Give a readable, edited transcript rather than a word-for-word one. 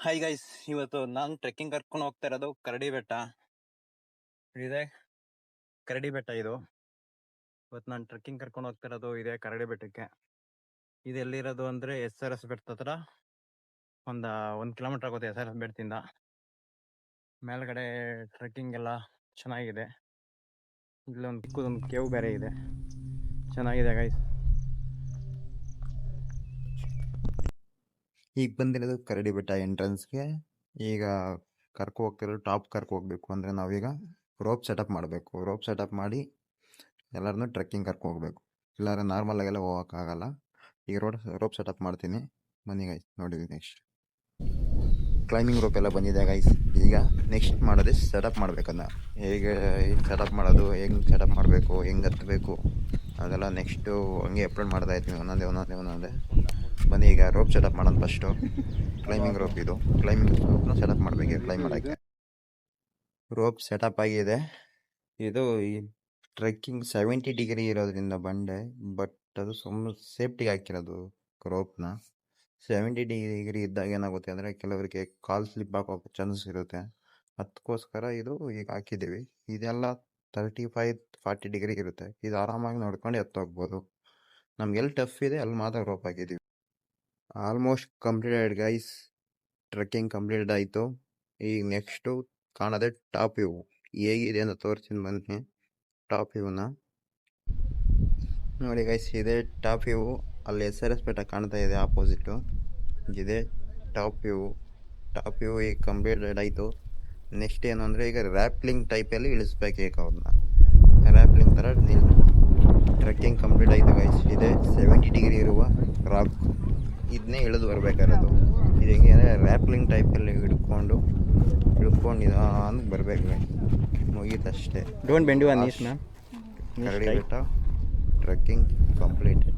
Hi guys, ಇವತ್ತು ನಾನು trekking ಕರ್ಕೊಂಡು ಹೋಗ್ತಾ ಇರೋದು ಕರಡಿ ಬೆಟ್ಟ ಇದೆ. ಕರಡಿ ಬೆಟ್ಟ ಇದು. ಇವತ್ತು ನಾನು ಟ್ರೆಕ್ಕಿಂಗ್ ಕರ್ಕೊಂಡು ಹೋಗ್ತಾ ಇರೋದು ಇದೆ ಕರಡಿ ಬೆಟ್ಟಕ್ಕೆ. ಇದು ಎಲ್ಲಿರೋದು ಅಂದ್ರೆ SRS ಬೆಟ್ಟ ಹತ್ರ ಒಂದು 1 ಕಿಲೋಮೀಟರ್ ಆಗುತ್ತೆ SRS ಬೆಟ್ಟದಿಂದ. ಮೇಲ್ಗಡೆ ಟ್ರೆಕ್ಕಿಂಗ್ ಎಲ್ಲ ಚೆನ್ನಾಗಿದೆ. ಇಲ್ಲೊಂದು ಚಿಕ್ಕದೊಂದು ಕೇವ್ ಬೇರೆ ಇದೆ, ಚೆನ್ನಾಗಿದೆ ಗೈಸ್. ಈಗ ಬಂದಿರೋದು ಕರಡಿ ಬೆಟ್ಟ ಎಂಟ್ರೆನ್ಸ್ಗೆ. ಈಗ ಕರ್ಕೊ ಹೋಗ್ತಿರೋದು ಟಾಪ್ ಹೋಗಬೇಕು ಅಂದರೆ ನಾವೀಗ ರೋಪ್ ಸೆಟಪ್ ಮಾಡಬೇಕು. ರೋಪ್ ಸೆಟಪ್ ಮಾಡಿ ಎಲ್ಲರನ್ನೂ ಟ್ರೆಕ್ಕಿಂಗ್ ಹೋಗಬೇಕು. ಇಲ್ಲಾಂದ್ರೆ ನಾರ್ಮಲಾಗೆಲ್ಲ ಹೋಗೋಕ್ಕಾಗಲ್ಲ. ಈಗ ರೋಪ್ ಸೆಟಪ್ ಮಾಡ್ತೀನಿ, ಬನ್ನಿ ಗೈಸ್ ನೋಡಿ. ನೆಕ್ಸ್ಟ್ ಕ್ಲೈಂಬಿಂಗ್ ರೋಪ್ ಎಲ್ಲ ಬಂದಿದೆ ಗೈಸ್. ಈಗ ನೆಕ್ಸ್ಟ್ ಮಾಡೋದೇ ಸೆಟಪ್ ಮಾಡಬೇಕನ್ನ. ಹೇಗೆ ಸೆಟಪ್ ಮಾಡೋದು, ಹೆಂಗೆ ಸೆಟಪ್ ಮಾಡಬೇಕು, ಹೆಂಗೆ ಹತ್ತಬೇಕು, ಅದೆಲ್ಲ ನೆಕ್ಸ್ಟು ಹಂಗೆ ಅಪ್ಲೋಡ್ ಮಾಡ್ತಾ ಇರ್ತೀನಿ ಒಂದೊಂದೇ. ಬನ್ನಿ ಈಗ ರೋಪ್ ಸೆಟಪ್ ಮಾಡೋದು ಫಸ್ಟು. ಕ್ಲೈಂಬಿಂಗ್ ರೋಪ್ ಇದು. ಕ್ಲೈಂಬಿಂಗ್ ರೋಪ್ನ ಸೆಟಪ್ ಮಾಡಬೇಕು ಕ್ಲೈಂಬ್ ಮಾಡೋಕ್ಕೆ. ರೋಪ್ ಸೆಟಪ್ ಆಗಿದೆ. ಇದು ಈ ಟ್ರೆಕ್ಕಿಂಗ್ 70 ಡಿಗ್ರಿ ಇರೋದ್ರಿಂದ ಬಂಡೆ, ಬಟ್ ಅದು ಸುಮ್ಮನೆ ಸೇಫ್ಟಿಗೆ ಹಾಕಿರೋದು ರೋಪ್ನ. 70 ಡಿಗ್ರಿ ಇದ್ದಾಗ ಏನಾಗುತ್ತೆ ಅಂದರೆ ಕೆಲವರಿಗೆ ಕಾಲ್ ಸ್ಲಿಪ್ ಆಗೋ ಚಾನ್ಸಸ್ ಇರುತ್ತೆ. ಅದಕ್ಕೋಸ್ಕರ ಇದು ಈಗ ಹಾಕಿದ್ದೀವಿ. ಇದೆಲ್ಲ 35-40 ಡಿಗ್ರಿ ಇರುತ್ತೆ. ಇದು ಆರಾಮಾಗಿ ನೋಡ್ಕೊಂಡು ಎತ್ತೋಗ್ಬೋದು. ನಮ್ಗೆ ಎಲ್ಲಿ ಟಫ್ ಇದೆ ಅಲ್ಲಿ ಮಾತ್ರ ರೋಪ್ ಹಾಕಿದ್ದೀವಿ. Almost completed guys. Trekking completed ಆಯಿತು. ಈಗ ನೆಕ್ಸ್ಟು ಕಾಣೋದೆ ಟಾಪ್ ವ್ಯೂ. ಹೇಗಿದೆ ಅಂತ ತೋರಿಸ್ತೀನಿ ಬನ್ನಿ. ಟಾಪ್ ವ್ಯೂನ ನೋಡಿ ಗೈಸ್, ಇದೆ ಟಾಪ್ ವ್ಯೂ. ಅಲ್ಲಿ SRS ಬೆಟ್ಟ ಕಾಣ್ತಾ ಇದೆ ಆಪೋಸಿಟು. ಇದೆ ಟಾಪ್ ವ್ಯೂ. ಟಾಪ್ ವ್ಯೂ ಈಗ ಕಂಪ್ಲೀಟೆಡ್ ಆಯಿತು. ನೆಕ್ಸ್ಟ್ ಏನು ಅಂದರೆ ಈಗ ರ್ಯಾಪ್ಲಿಂಗ್ ಟೈಪಲ್ಲಿ ಇಳಿಸ್ಬೇಕು. ಈಗ ಅವ್ರನ್ನ ರ್ಯಾಪ್ಲಿಂಗ್ ಥರ ಟ್ರೆಕ್ಕಿಂಗ್ ಕಂಪ್ಲೀಟ್ ಆಯಿತು ಗೈಸ್. ಇದೆ 70 ಡಿಗ್ರಿ ಇರುವ ರಾಕ್. ಇದನ್ನೇ ಇಳಿದು ಬರಬೇಕಾಗಿರೋದು. ಇದು ಹೆಂಗೆ ಅಂದರೆ ರ್ಯಾಪ್ಲಿಂಗ್ ಟೈಪಲ್ಲಿ ಹಿಡ್ಕೊಂಡು ನಿಧಾನ ಬರಬೇಕು. ಮುಗೀತಷ್ಟೇ. Don't bend your knees ma'am. Karadi Betta trekking completed.